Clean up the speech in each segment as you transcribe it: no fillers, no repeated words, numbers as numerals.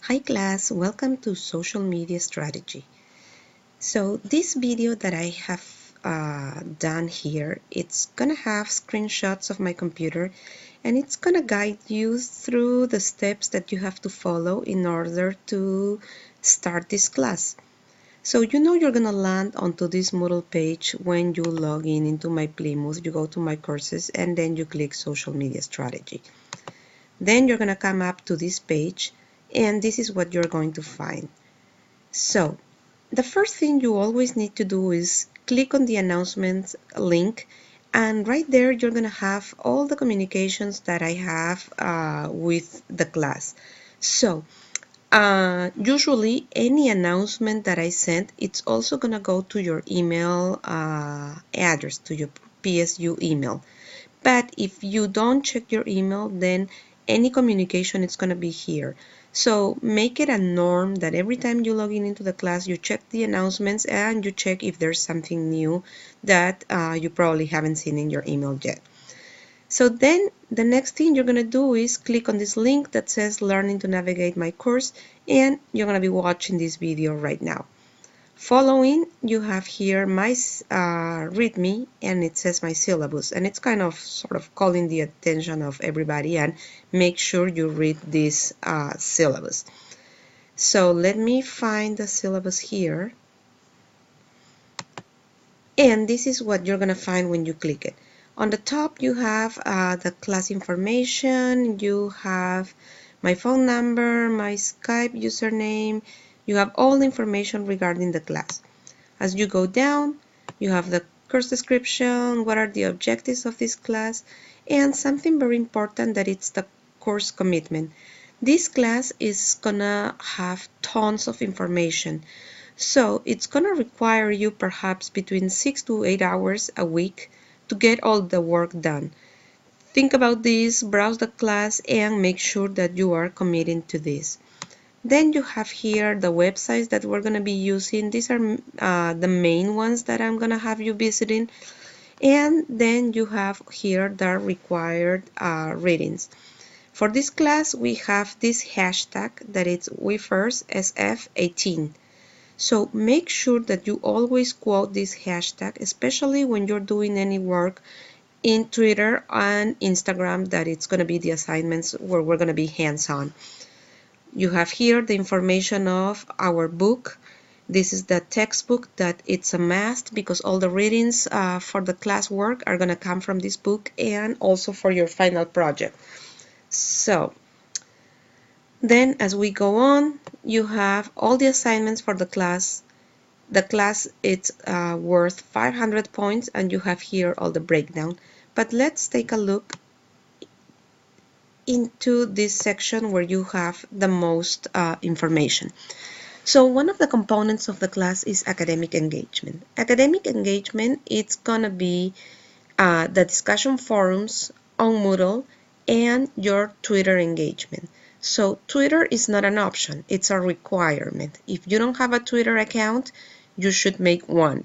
Hi class, welcome to Social Media Strategy. So this video that I have done here, it's gonna have screenshots of my computer and it's gonna guide you through the steps that you have to follow in order to start this class. So you know you're gonna land onto this Moodle page when you log in into my Plymouth, you go to my courses and then you click Social Media Strategy. Then you're gonna come up to this page and this is what you're going to find. So the first thing you always need to do is click on the announcements link, and right there you're going to have all the communications that I have with the class. So usually any announcement that I send, it's also going to go to your email address, to your PSU email. But if you don't check your email, then any communication is going to be here. So make it a norm that every time you log in into the class, you check the announcements and you check if there's something new that you probably haven't seen in your email yet. So then the next thing you're going to do is click on this link that says Learning to Navigate My Course, and you're going to be watching this video right now. Following, you have here my README, and it says my syllabus, and it's kind of sort of calling the attention of everybody and make sure you read this syllabus. So let me find the syllabus here, and this is what you're gonna find when you click it. On the top you have the class information, you have my phone number, my Skype username, you have all the information regarding the class. As you go down, you have the course description, what are the objectives of this class, and something very important, that it's the course commitment. This class is gonna have tons of information, so it's gonna require you perhaps between 6 to 8 hours a week to get all the work done. Think about this, browse the class, and make sure that you are committing to this. Then you have here the websites that we're going to be using. These are the main ones that I'm going to have you visiting. And then you have here the required readings. For this class, we have this hashtag that it's WeFirst SF18. So make sure that you always quote this hashtag, especially when you're doing any work in Twitter and Instagram, that it's going to be the assignments where we're going to be hands-on. You have here the information of our book. This is the textbook that it's a must, because all the readings for the classwork are going to come from this book, and also for your final project. So then as we go on, you have all the assignments for the class. The class it's worth 500 points, and you have here all the breakdown. But let's take a look into this section where you have the most information. So one of the components of the class is academic engagement. Academic engagement, it's gonna be the discussion forums on Moodle and your Twitter engagement. So Twitter is not an option, it's a requirement. If you don't have a Twitter account, you should make one.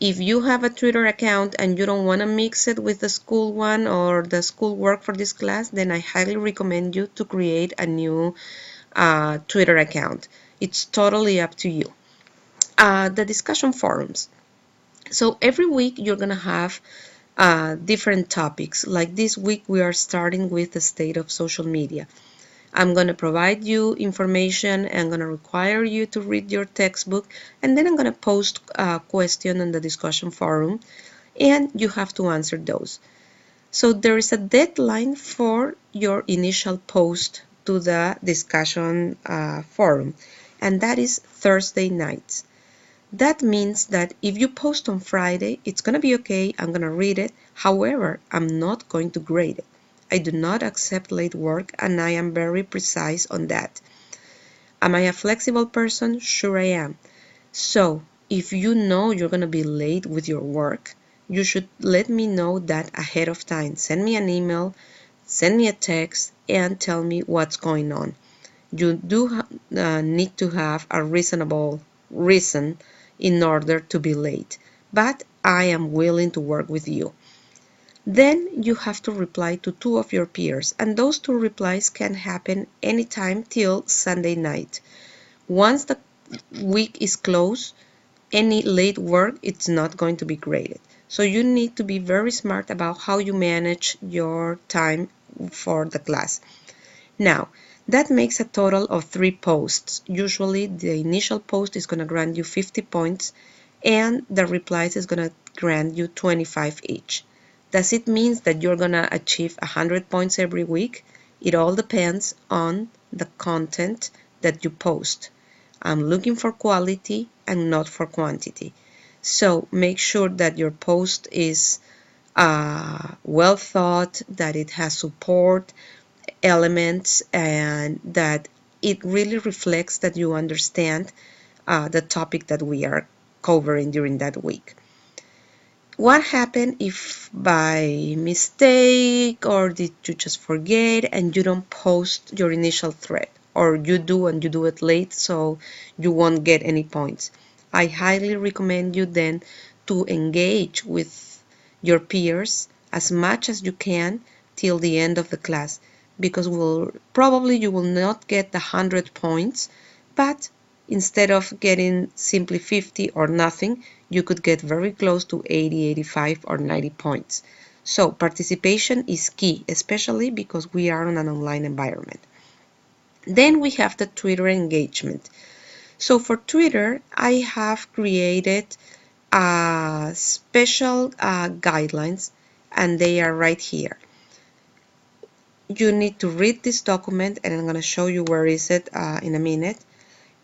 If you have a Twitter account and you don't want to mix it with the school one or the school work for this class, then I highly recommend you to create a new Twitter account. It's totally up to you. The discussion forums. So every week you're going to have different topics. Like this week we are starting with the state of social media. I'm going to provide you information, I'm going to require you to read your textbook, and then I'm going to post a question on the discussion forum, and you have to answer those. So there is a deadline for your initial post to the discussion forum, and that is Thursday nights. That means that if you post on Friday, it's going to be okay, I'm going to read it. However, I'm not going to grade it. I do not accept late work, and I am very precise on that. Am I a flexible person? Sure I am. So if you know you're going to be late with your work, you should let me know that ahead of time. Send me an email, send me a text, and tell me what's going on. You do need to have a reasonable reason in order to be late, but I am willing to work with you. Then you have to reply to 2 of your peers, and those 2 replies can happen anytime till Sunday night. Once the week is closed, any late work, it's not going to be graded. So you need to be very smart about how you manage your time for the class. Now, that makes a total of 3 posts. Usually the initial post is going to grant you 50 points and the replies is going to grant you 25 each. Does it mean that you're going to achieve 100 points every week? It all depends on the content that you post. I'm looking for quality and not for quantity. So make sure that your post is well thought, that it has support elements, and that it really reflects that you understand the topic that we are covering during that week. What happened if by mistake or did you just forget and you don't post your initial thread, or you do and you do it late so you won't get any points? I highly recommend you then to engage with your peers as much as you can till the end of the class, because probably you will not get the 100 points, but instead of getting simply 50 or nothing, you could get very close to 80, 85, or 90 points. So participation is key, especially because we are in an online environment. Then we have the Twitter engagement. So for Twitter, I have created special guidelines, and they are right here. You need to read this document, and I'm going to show you where is it in a minute.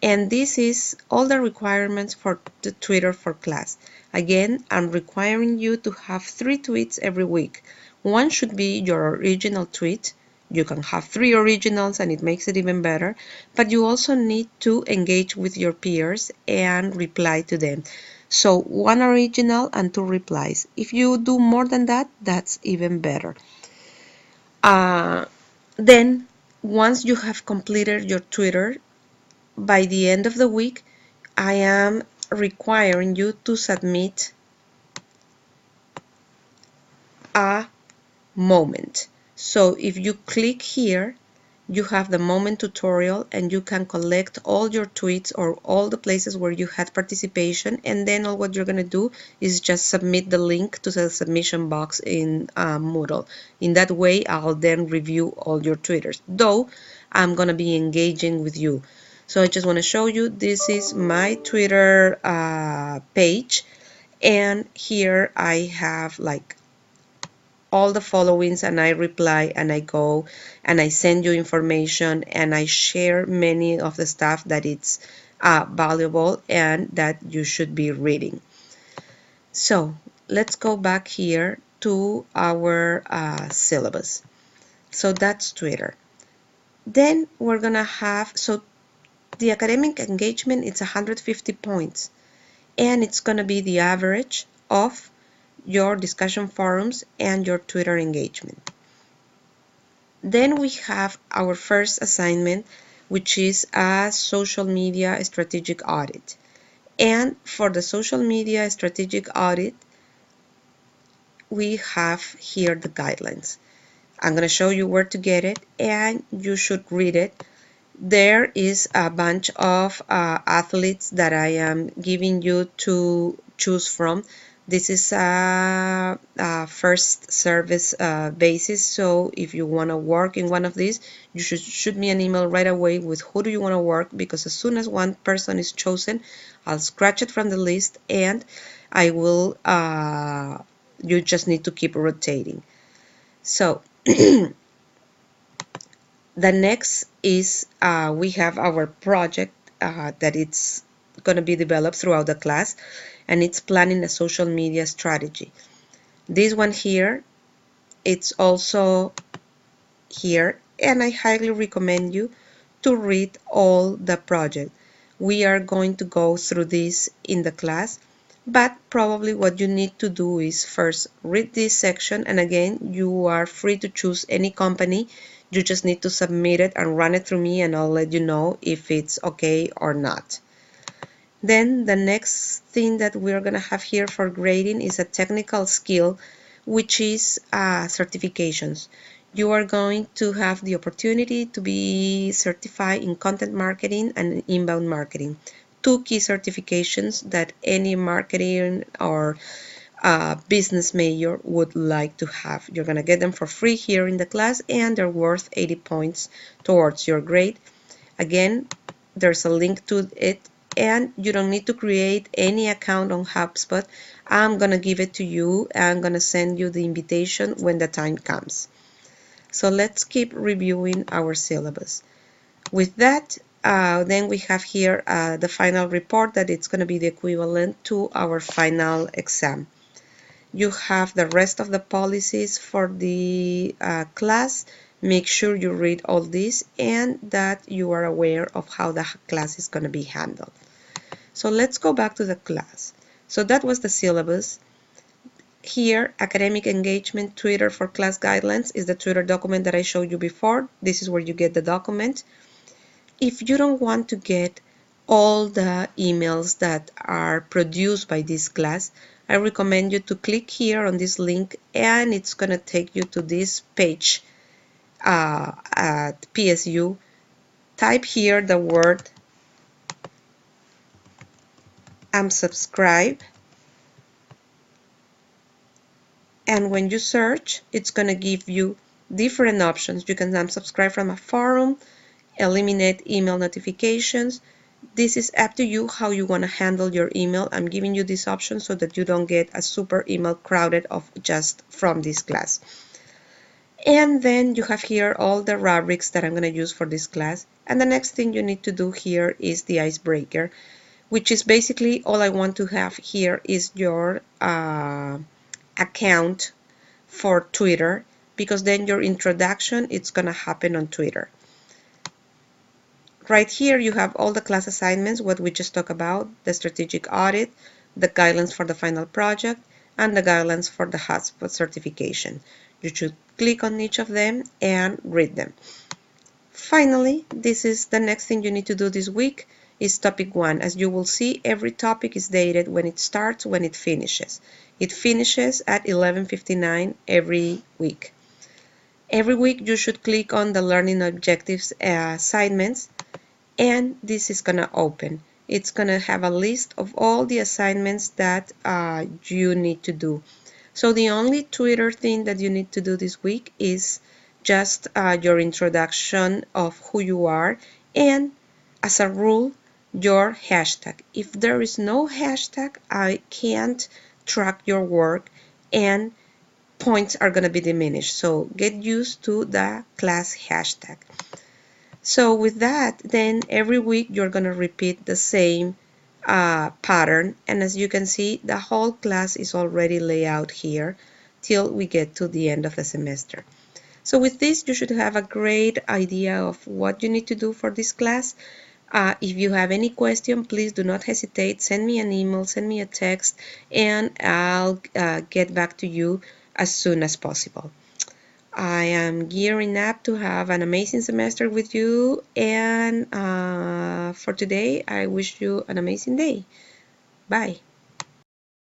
And this is all the requirements for the Twitter for class. Again, I'm requiring you to have 3 tweets every week. One should be your original tweet. You can have 3 originals and it makes it even better, but you also need to engage with your peers and reply to them. So 1 original and 2 replies. If you do more than that, that's even better. Then once you have completed your Twitter, by the end of the week, I am requiring you to submit a moment. So if you click here, you have the moment tutorial, and you can collect all your tweets or all the places where you had participation, and then all what you're going to do is just submit the link to the submission box in Moodle. In that way, I'll then review all your tweeters, though I'm going to be engaging with you. So I just want to show you, this is my Twitter page, and here I have like all the followings, and I reply and I go and I send you information and I share many of the stuff that it's valuable and that you should be reading. So let's go back here to our syllabus. So that's Twitter. Then we're gonna have, so the academic engagement, it's 150 points, and it's gonna be the average of your discussion forums and your Twitter engagement. Then we have our first assignment, which is a social media strategic audit. And for the social media strategic audit, we have here the guidelines. I'm going to show you where to get it, and you should read it. There is a bunch of athletes that I am giving you to choose from. This is a first service basis, so if you want to work in one of these, you should shoot me an email right away with who do you want to work, because as soon as one person is chosen, I'll scratch it from the list, and I will, you just need to keep rotating. So the next is we have our project that it's going to be developed throughout the class, and it's planning a social media strategy. This one here, it's also here, and I highly recommend you to read all the project. We are going to go through this in the class, but probably what you need to do is first read this section, and again, you are free to choose any company. You just need to submit it and run it through me, and I'll let you know if it's okay or not. Then the next thing that we're going to have here for grading is a technical skill, which is certifications. You are going to have the opportunity to be certified in content marketing and inbound marketing. Two key certifications that any marketing or business major would like to have. You're going to get them for free here in the class, and they're worth 80 points towards your grade. Again, there's a link to it, and you don't need to create any account on HubSpot. I'm going to give it to you. I'm going to send you the invitation when the time comes. So let's keep reviewing our syllabus. With that, then we have here the final report that it's going to be the equivalent to our final exam. You have the rest of the policies for the class. Make sure you read all this and that you are aware of how the class is going to be handled. So let's go back to the class. So that was the syllabus. Here, academic engagement, Twitter for class guidelines is the Twitter document that I showed you before. This is where you get the document. If you don't want to get all the emails that are produced by this class, I recommend you to click here on this link, and it's going to take you to this page at PSU. Type here the word unsubscribe, and when you search, it's going to give you different options. You can unsubscribe from a forum, eliminate email notifications. This is up to you how you want to handle your email. I'm giving you this option so that you don't get a super email crowded of just from this class. And then you have here all the rubrics that I'm going to use for this class. And the next thing you need to do here is the icebreaker, which is basically all I want to have here is your account for Twitter, because then your introduction, it's going to happen on Twitter. Right here you have all the class assignments, what we just talked about, the strategic audit, the guidelines for the final project, and the guidelines for the HubSpot certification. You should click on each of them and read them. Finally, this is the next thing you need to do this week is topic 1. As you will see, every topic is dated when it starts, when it finishes. It finishes at 11:59 every week. Every week you should click on the learning objectives assignments, and this is going to open. It's going to have a list of all the assignments that you need to do. So the only Twitter thing that you need to do this week is just your introduction of who you are, and as a rule, your hashtag. If there is no hashtag, I can't track your work and points are going to be diminished. So get used to the class hashtag. So with that, then every week you're going to repeat the same pattern, and as you can see, the whole class is already laid out here till we get to the end of the semester. So with this, you should have a great idea of what you need to do for this class. If you have any question, please do not hesitate. Send me an email, send me a text, and I'll get back to you as soon as possible. I am gearing up to have an amazing semester with you, and for today, I wish you an amazing day. Bye.